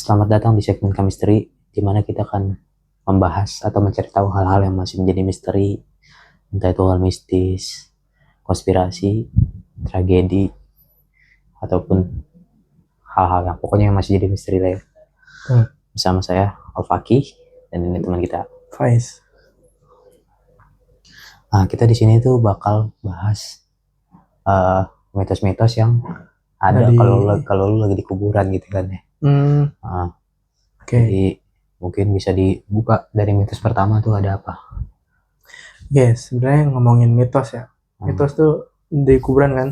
Selamat datang di segmen Kamisteri, di mana kita akan membahas atau mencari tahu hal-hal yang masih menjadi misteri, entah itu hal mistis, konspirasi, tragedi, ataupun hal-hal yang pokoknya yang masih jadi misteri lah ya. Bersama saya, Al-Faki, dan ini teman kita, Faiz. Nah, kita di sini tuh bakal bahas mitos-mitos yang ada kalau lu lagi di kuburan gitu kan ya. Jadi mungkin bisa dibuka dari mitos pertama tuh ada apa? Sebenarnya ngomongin mitos ya. Mitos tuh di kuburan kan,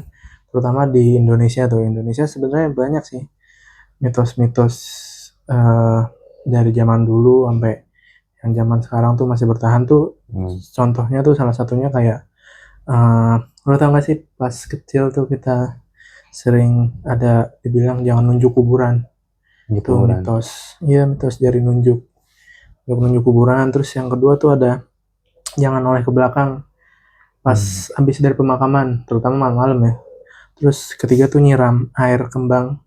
terutama di Indonesia tuh. Indonesia sebenarnya banyak sih mitos-mitos dari zaman dulu sampai yang zaman sekarang tuh masih bertahan tuh. Contohnya tuh salah satunya kayak lo tau gak sih pas kecil tuh kita sering ada dibilang jangan nunjuk kuburan. Itu mitos. Iya, mitos dari nunjuk kuburan. Terus yang kedua tuh ada jangan noleh ke belakang pas habis dari pemakaman, terutama malam-malam ya. Terus ketiga tuh nyiram air kembang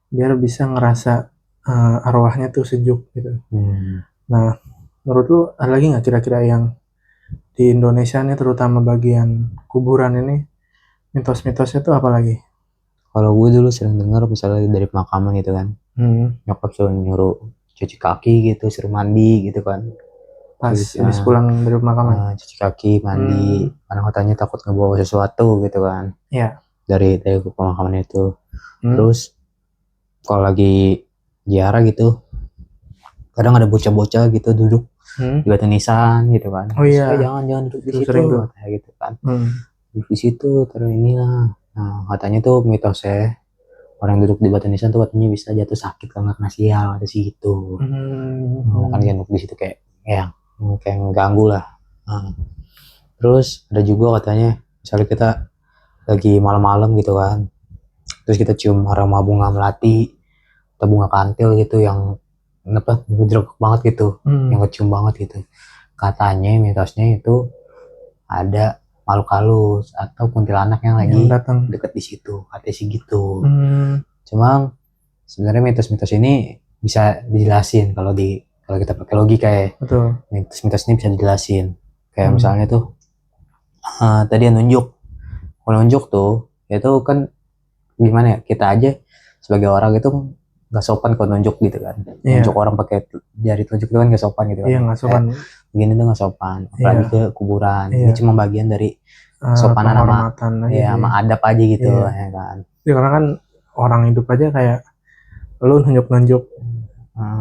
biar bisa ngerasa arwahnya tuh sejuk gitu. Nah, menurut lu ada lagi nggak kira-kira yang di Indonesia nih, terutama bagian kuburan ini, mitos-mitosnya tuh apa lagi? Kalau gue dulu sering dengar misalnya dari pemakaman gitu kan, nyokap suruh nyuruh cuci kaki gitu, suruh mandi gitu kan. Pas habis pulang dari pemakaman. Cuci kaki, mandi, karena katanya takut ngebawa sesuatu gitu kan. Iya. Dari pemakaman itu. Terus kalau lagi ziarah gitu, kadang ada bocah-bocah gitu duduk di batu nisan gitu kan. Oh iya. Jangan duduk di situ katanya gitu kan. Duduk di situ terus inilah. Nah, katanya tuh mitosnya orang yang duduk di batu nisan tuh katanya bisa jatuh sakit karena kena sial ada situ. Makanya duduk di situ kayak ngeganggu lah. Terus ada juga katanya misalnya kita lagi malam-malam gitu kan, terus kita cium aroma bunga melati atau bunga kantil gitu yang ngedrek banget gitu, yang kecium banget gitu. Katanya mitosnya itu ada makhluk halus atau kuntilanak yang lagi deket di situ, katanya sih gitu. Cuma sebenarnya mitos-mitos ini bisa dijelasin kalau kita pakai logika ya. Betul. Mitos-mitos ini bisa dijelasin. Kayak misalnya tuh tadi yang nunjuk. Kalau nunjuk tuh itu kan gimana ya, kita aja sebagai orang itu nggak sopan kalau nunjuk gitu kan. Nunjuk orang pakai jari telunjuk itu kan nggak sopan gitu kan. Iya, nggak sopan. Begini tuh nggak sopan, apalagi ke kuburan. Ini cuma bagian dari sopanan sama adab aja gitu ya kan. Ya, karena kan orang hidup aja kayak lu nunjuk-nunjuk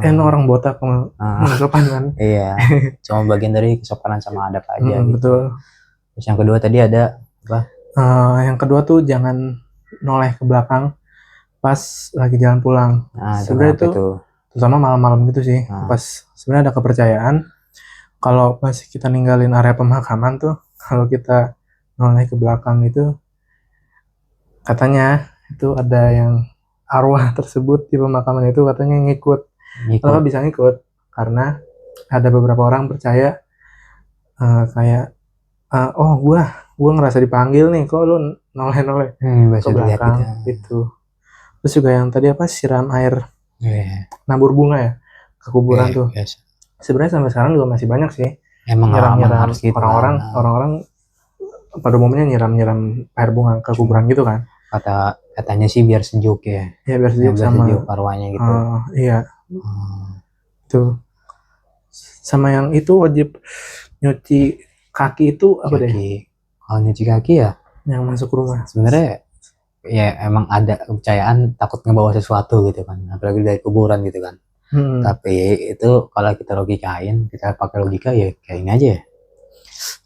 orang botak nggak sopan kan. Iya. Cuma bagian dari kesopanan sama adab aja gitu. Betul. Terus yang kedua tadi ada apa? Yang kedua tuh jangan noleh ke belakang pas lagi jalan pulang. Sebenarnya itu terutama malam-malam gitu sih. Pas sebenarnya ada kepercayaan kalau pas kita ninggalin area pemakaman tuh, kalau kita noleh ke belakang itu katanya itu ada yang arwah tersebut di pemakaman itu katanya ngikut. Kenapa bisa ngikut? Karena ada beberapa orang percaya kayak gua ngerasa dipanggil nih, kok lu noleh ke belakang gitu. Terus juga yang tadi apa, siram air nabur bunga ya ke kuburan tuh. Sebenarnya sampai sekarang juga masih banyak sih nyiram gitu, orang-orang pada umumnya nyiram air bunga ke kuburan gitu kan. Katanya sih biar sejuk ya. Iya, biar sejuk sama arwahnya gitu. Iya. Tuh. Sama yang itu wajib nyuci kaki itu apa deh? Kalau nyuci kaki ya yang masuk rumah. Sebenarnya ya emang ada kepercayaan takut ngebawa sesuatu gitu kan, apalagi dari kuburan gitu kan. Tapi itu kalau kita logikain, kita pakai logika ya kayak ini aja ya.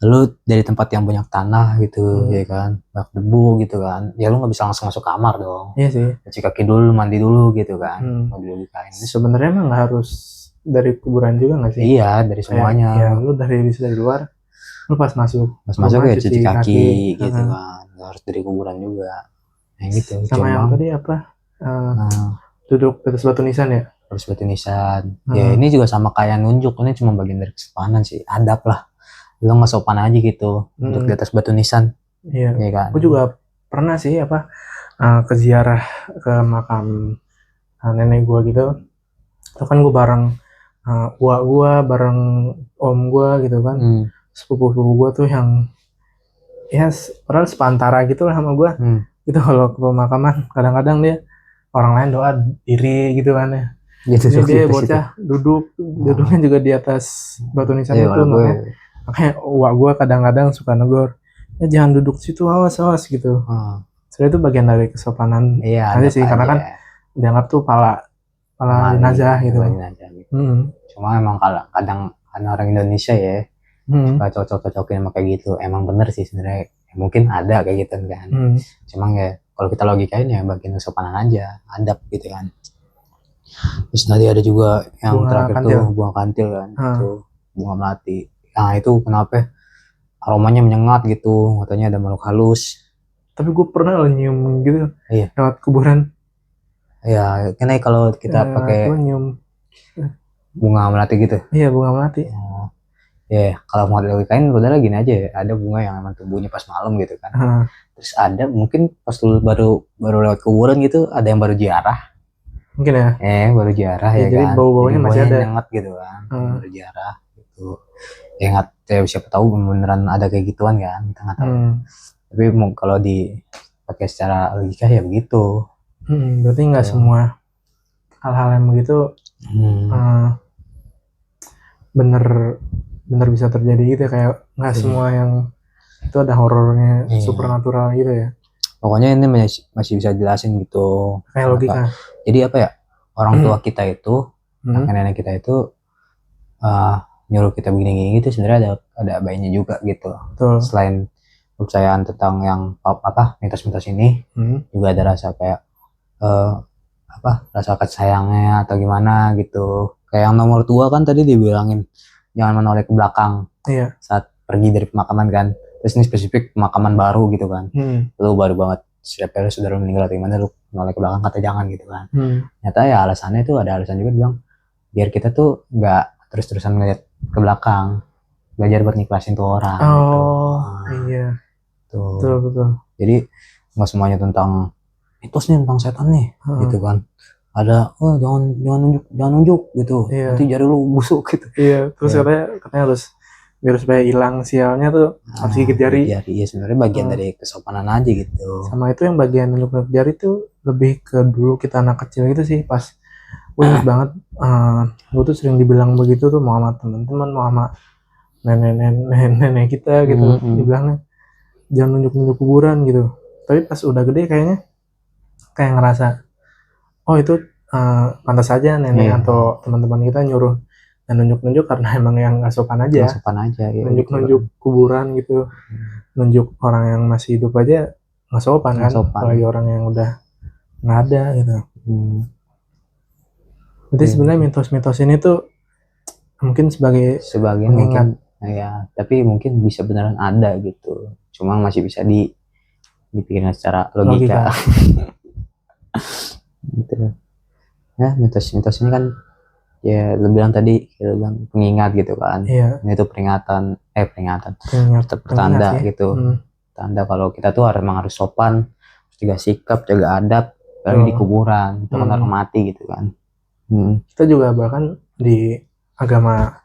Lu dari tempat yang banyak tanah gitu ya kan, banyak debu gitu kan, ya lu nggak bisa langsung masuk kamar dong. Iya sih. Cuci kaki dulu, mandi dulu gitu kan. Sebenarnya emang nggak harus dari kuburan juga nggak sih? Iya, dari semuanya. Ya lu dari luar, lu pas masuk ya cuci kaki gitu kan, nggak harus dari kuburan juga. Gitu. Sama yang tadi apa? Duduk atas batu nisan ya? Atas batu nisan. Ya ini juga sama kayak nunjuk, ini cuma bagian dari kesopanan sih, adab lah. Lu nggak sopan aja gitu untuk di atas batu nisan. Iya kan. Aku juga pernah sih ke ziarah ke makam nenek gua gitu. Itu kan gue bareng uak gue, bareng om gue gitu kan. Sepupu-sepupu gue tuh yang ya padahal sepantara gitu lah sama gue. Itu kalau ke pemakaman kadang-kadang dia orang lain doa diri gitu kan ya. Gitu, Ini dia bocah duduknya juga di atas batu nisan itu, makanya uak gue kadang-kadang suka negor, ya jangan duduk situ, awas gitu. Sebenarnya itu bagian dari kesopanan aja sih, karena kan dianggap tuh pala jenazah gitu. Cuma emang kadang orang Indonesia ya suka cocok-cocokin sama kayak gitu. Emang bener sih sebenarnya, mungkin ada kayak gitu kan. Cuma ya kalau kita logikain ya bagian kesopanan aja, adab gitu kan. Terus tadi ada juga yang terakhir tuh bunga kantil kan, itu bunga melati. Nah itu kenapa aromanya menyengat gitu, katanya ada makhluk halus. Tapi gue pernah loh nyium gitu lewat kuburan. Ya karena kalau kita pakai nyium bunga melati gitu. Iya, bunga melati. Ya kalau mau logikain udah gini aja ya, ada bunga yang emang tumbuhnya pas malam gitu kan. Terus ada mungkin pas lu baru lewat kuburan gitu, ada yang baru ziarah. Mungkin ya. Baru ziarah ya jadi kan. Bau-baunya masih ada. Nyengat gitu kan. Baru ziarah gitu. Ya nggak, siapa tahu beneran ada kayak gituan kan, kita nggak tahu. Tapi kalau pakai secara logika ya begitu. Berarti nggak semua hal-hal yang begitu bener bisa terjadi gitu ya, kayak nggak semua yang itu ada horornya, supernatural gitu ya. Pokoknya ini masih bisa jelasin gitu. Kayak logika. Jadi apa ya, orang tua kita itu, nenek kita itu nyuruh kita begini gitu, sebenarnya ada baiknya juga gitu. Selain kepercayaan tentang yang mitos-mitos ini, juga ada rasa kayak rasa kasih sayangnya atau gimana gitu. Kayak yang nomor 2 kan tadi dibilangin jangan menoleh ke belakang saat pergi dari pemakaman kan. Terus ini spesifik pemakaman baru gitu kan. Lu baru banget siapa sudah meninggal atau gimana, lu menoleh ke belakang kata jangan gitu kan. Ternyata ya alasannya tuh ada alasan juga, bilang biar kita tuh nggak terus-terusan ngeliat ke belakang, belajar buat nikhlasin tuh orang. Iya. Tuh. Betul. Jadi nggak semuanya tentang mitos nih, tentang setan nih gitu kan. Ada jangan nunjuk gitu, nanti jari lu busuk gitu. Terus katanya harus biar supaya hilang sialnya tuh harus gigit jari. Iya sebenarnya bagian dari kesopanan aja gitu. Sama itu yang bagian nunjuk jari tuh lebih ke dulu kita anak kecil gitu sih, pas gue inget banget gue tuh sering dibilang begitu tuh, mau sama teman-teman, mau sama nenek kita gitu. Dibilangnya jangan nunjuk kuburan gitu. Tapi pas udah gede kayaknya kayak ngerasa oh itu pantas saja nenek atau teman-teman kita nyuruh dan nunjuk karena emang yang nggak sopan aja. Nunjuk kuburan gitu, nunjuk orang yang masih hidup aja nggak sopan kan, apalagi orang yang udah nggak ada gitu. Jadi sebenarnya mitos-mitos ini tuh mungkin sebagai pengingat ya, tapi mungkin bisa beneran ada gitu, cuma masih bisa dipikirkan secara logika. Gitu ya. Mitos ini kan ya lu bilang tadi, lu bilang pengingat gitu kan. Ini tuh peringatan pertanda gitu. Tanda kalau kita tuh emang harus sopan, jaga sikap, jaga adab, apalagi di kuburan, itu kan orang mati gitu kan. Kita juga bahkan di agama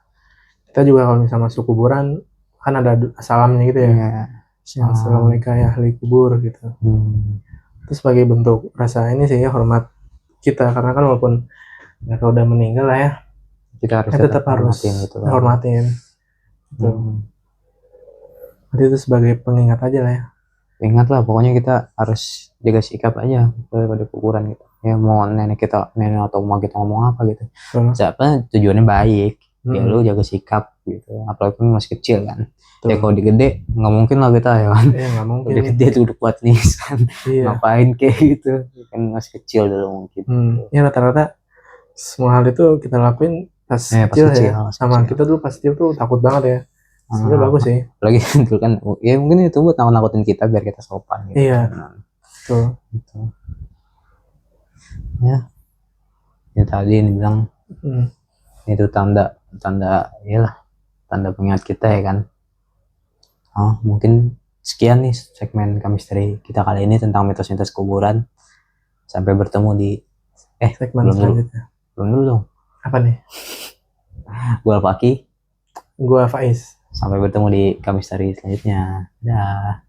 kita juga kalau misalnya masuk kuburan kan ada salamnya gitu ya. Assalamualaikum ya ahli kubur gitu. Itu sebagai bentuk rasa ini sih ya, hormat kita, karena kan walaupun mereka udah meninggal lah ya, kita tetap harus hormatin gitu. Jadi itu sebagai pengingat aja lah ya. Ingat lah, pokoknya kita harus jaga sikap aja pada kuburan gitu. Ya mau nenek atau mau kita ngomong apa gitu. Siapa tujuannya baik, ya lu jaga sikap gitu. Apalagi masih kecil kan. Ya kalau digede nggak mungkin lah kita ya kan. Nggak mungkin. Kalau digede tuh duduk buat nisan, ngapain kayak gitu. Kan masih kecil dulu mungkin. Ya rata-rata semua hal itu kita lakuin pas kecil ya. Sama kita dulu pas kecil tuh takut banget ya. Sebenarnya bagus sih. Lagi itu kan, ya mungkin itu buat nakutin kita biar kita sopan gitu. Iya. Betul. Gitu. Ya tadi ini bilang itu tanda iyalah, tanda pengingat kita ya kan. Mungkin sekian nih segmen Kamisteri kita kali ini tentang mitos-mitos kuburan. Sampai bertemu di segmen selanjutnya. Belum dulu dong. Apa nih? Gua Alfaki. Gua Faiz. Sampai bertemu di Kamis Story selanjutnya. Dah.